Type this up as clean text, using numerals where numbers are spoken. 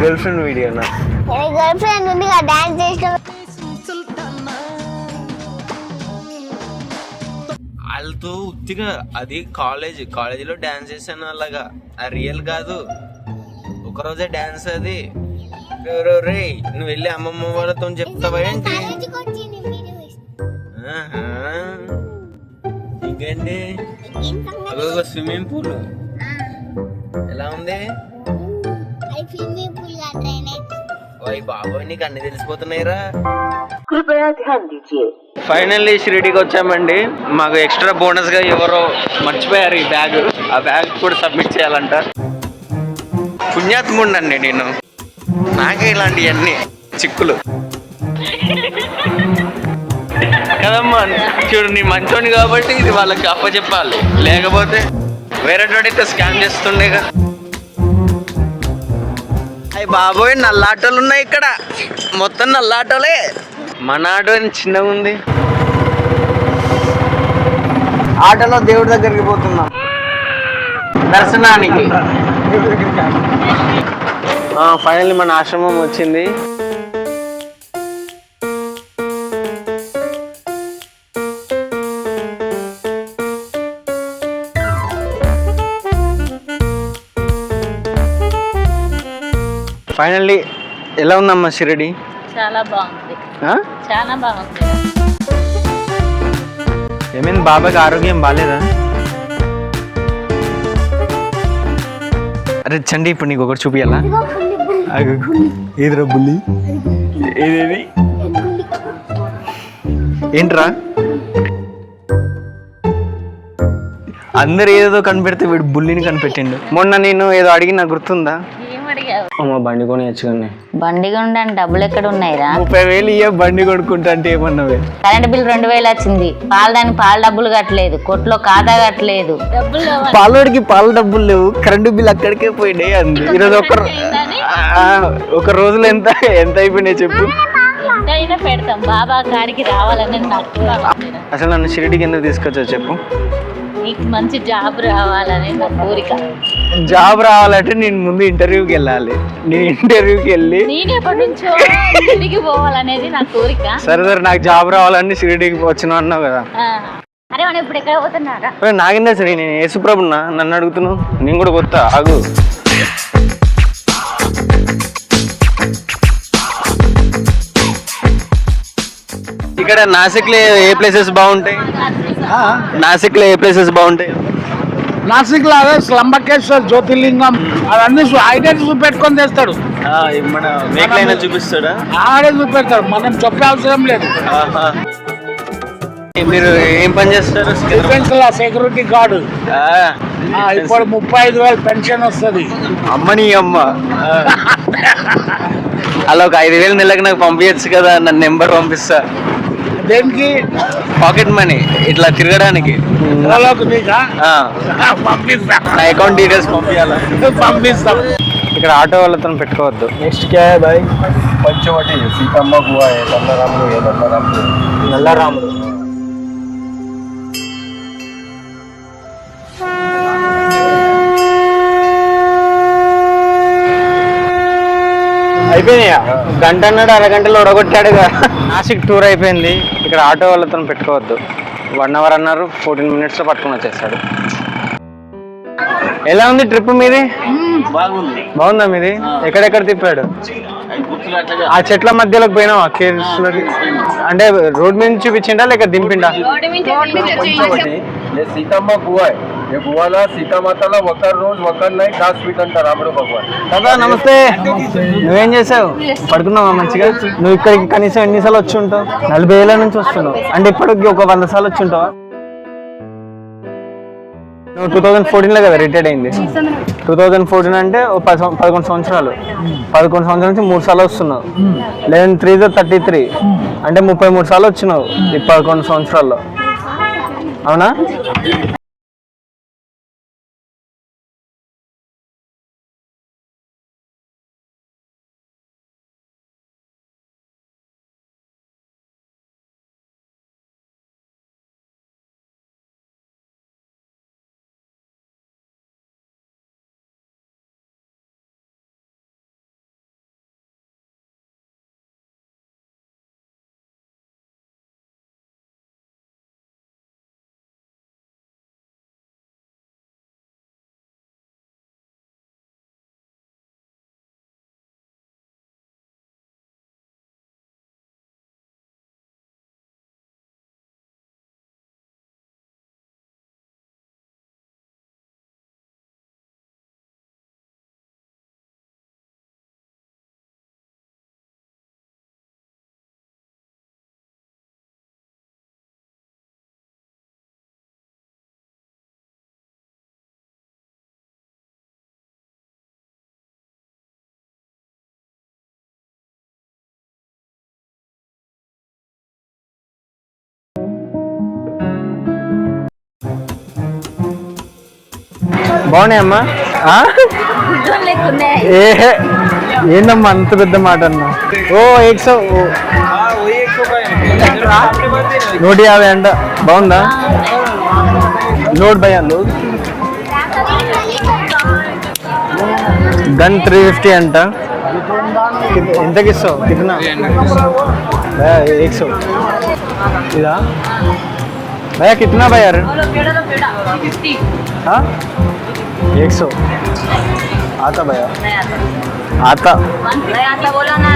Girl friend వీడియోనా? Girlfriend ఉంది dance చేసిన వాళ్ళతో ఉత్తిగా అది కాలేజీలో డాన్స్ చేశాను అలాగా, అది రియల్ కాదు. ఒకరోజే డాన్స్ అది. రే నువ్వు వెళ్ళి అమ్మమ్మ వాళ్ళతో చెప్తావా ఏంటి? ఇంకేంటి? అదొక స్విమ్మింగ్ పూల్ ఎలా ఉంది? బాబోయ్ నీకు అన్ని తెలిసిపోతున్నాయిరా. ఫైనల్లీ షిరిడీకి వచ్చామండి. మాకు ఎక్స్ట్రా బోనస్ గా ఎవరో మర్చిపోయారు ఈ బ్యాగ్. ఆ బ్యాగ్ కూడా సబ్మిట్ చేయాలంట. పుణ్యాత్ముండండి నేను, నాకే ఇలాంటివన్నీ చిక్కులు కదమ్మా. చూడు నీ మంచోని కాబట్టి ఇది వాళ్ళకి అప్పచెప్పాలి, లేకపోతే వేరే చోటైతే స్కామ్ చేస్తుండేగా. అయ్యి బాబోయ్ నల్లాటోలు ఉన్నాయి ఇక్కడ, మొత్తం నల్లాటోలే. మన ఆటో చిన్నగా ఉంది. ఆటోలో దేవుడి దగ్గరికి పోతున్నాం దర్శనానికి. ఫైనల్లీ మన ఆశ్రమం వచ్చింది. ఫైనల్లీ ఎలా ఉందమ్మా షిరిడి? చాలా బాగుంది, చాలా బాగుంది. ఏమైంది బాబాకి ఆరోగ్యం బాగాలేదా? అరే చండి ఇప్పుడు నీకు ఒకటి చూపియాలా? ఏదిరా బుల్లి? ఏదేది ఏంట్రా? అందరు ఏదో కనిపెడితే వీడు బుల్లిని కనిపెట్టిండు. మొన్న నేను ఏదో అడిగినా గుర్తుందా? అమ్మ బండి కొనియచ్చు కానీ. బండి కొనడానికి డబ్బులు ఎక్కడ ఉన్నాయిరా? 30,000 ఇయ్య బండి కొనుక్కుంటా అంటే ఏమన్నావే? కరెంట్ బిల్ 2,000 వచ్చింది. పాల డబ్బులు కట్టలేదు, కొట్లో ఖాతా కట్టలేదు. పాలోడికి పాల డబ్బులు లేవు, కరెంటు బిల్ అక్కడికే పోయినాయి అంది. ఈరోజు ఒక రోజులో ఎంత అయిపోయినాయి చెప్పు? ఎంతైనా పెడతాం, బాబా కాడికి రావాలని నాకు. అసలు నన్ను షిరిడికి ఎందుకు తీసుకొచ్చా చెప్పు? నీకు మంచి జాబ్ రావాలని నా కోరిక. జాబ్ రావాలంటే నేను ముందు ఇంటర్వ్యూకి వెళ్ళాలి. నేను ఇంటర్వ్యూకి వెళ్ళి నేను ఎప్పటి నుంచో షిరిడికి పోవాలనేది నా కోరిక. సరే నాకు జాబ్ రావాలని షిరిడికి వచ్చిన అన్నావు కదా. అరే మనం ఇప్పుడు ఎక్కడ పోతున్నారా? నాకేందా సరే, నేను యేసుప్రభున్నా, నన్ను అడుగుతున్నావు? నేను కూడా కొత్త ఆగు. ఇక్కడ నాసిక్లో ఏ ప్లేసెస్ బాగుంటాయి? నాసిక్లో ఏ ప్లేసెస్ బాగుంటాయి? నాసిక్లో అదే త్రంబకేశ్వర్, జ్యోతిర్లింగం అవన్నీ ఐడెంటి చూపెట్టుకొని తెస్తాడు. మన వెహికల్ చూపిస్తాడా? ఆడే చూపెడతాడు, మనం చెప్పే అవసరం లేదు. మీరు ఏం పని చేస్తారు? డిఫెన్స్ లో సెక్యూరిటీ గార్డు. ఇప్పుడు 35,000 పెన్షన్ వస్తుంది. అమ్మని అమ్మ అలా ఒక 5,000 నెలకు నాకు పంపించచ్చు కదా, నన్ను నెంబర్ పంపిస్తా. దేనికి? పాకెట్ మనీ ఇట్లా తిరగడానికి. పంపిస్తా, నా అకౌంట్ డీటెయిల్స్ పంపించాలా? పంపిస్తాం. ఇక్కడ ఆటో వాళ్ళతో పెట్టుకోవద్దు. నెక్స్ట్ క్యా హై భాయ్? పంచవటి సీతమ్మ గుహ, నల్లరాముడు. అయిపోయినాయా? గంట అన్నాడు, అరగంటలో ఉడగొట్టాడుగా. నాసిక్ టూర్ అయిపోయింది. ఇక్కడ ఆటో వాళ్ళతో పెట్టుకోవద్దు. 1 అవర్ అన్నారు, 14 మినిట్స్లో పట్టుకుని వచ్చేస్తాడు. ఎలా ఉంది ట్రిప్ మీది? బాగుందా మీది? ఎక్కడెక్కడ తిప్పాడు? ఆ చెట్ల మధ్యలోకి పోయినావా? కేర్స్లోకి అంటే రోడ్ మీద చూపించిండా లేక దింపిండా? సీతమ్మ గుహ, గుహలో సీతామాతలో ఒకరు రోజు ఒకరు నైట్ లాస్ట్ వీక్ అంటారు రాముడు భగవాన్. కదా నమస్తే. నువ్వేం చేసావు? పడుకున్నావా మంచిగా? నువ్వు ఇక్కడికి కనీసం ఎన్నిసార్లు వచ్చి ఉంటావు? 40 ఏళ్ళ నుంచి వస్తున్నావు అంటే ఇప్పటికి ఒక 100 సార్లు వచ్చి ఉంటావా? నువ్వు 2014లో కదా రిటైర్డ్ అయింది. 2014 అంటే 11 సంవత్సరాలు. 11 సంవత్సరాల నుంచి 3 సార్లు వస్తున్నావు. 11 3 33 అంటే 33 సార్లు వచ్చినావు ఈ 11 సంవత్సరాల్లో. అవునా? బాగున్నాయమ్మా ఏ ఏందమ్మా అంత పెద్ద మాట అన్నా ఓ 150 అంట బాగుందా లోడ్ భయ్యా లోడ్ గన్ 350 అంట ఎంతకి ఇస్తావు కిतना 100 ఇదా भैया कितना भैया 100 आता भैया आता बोला ना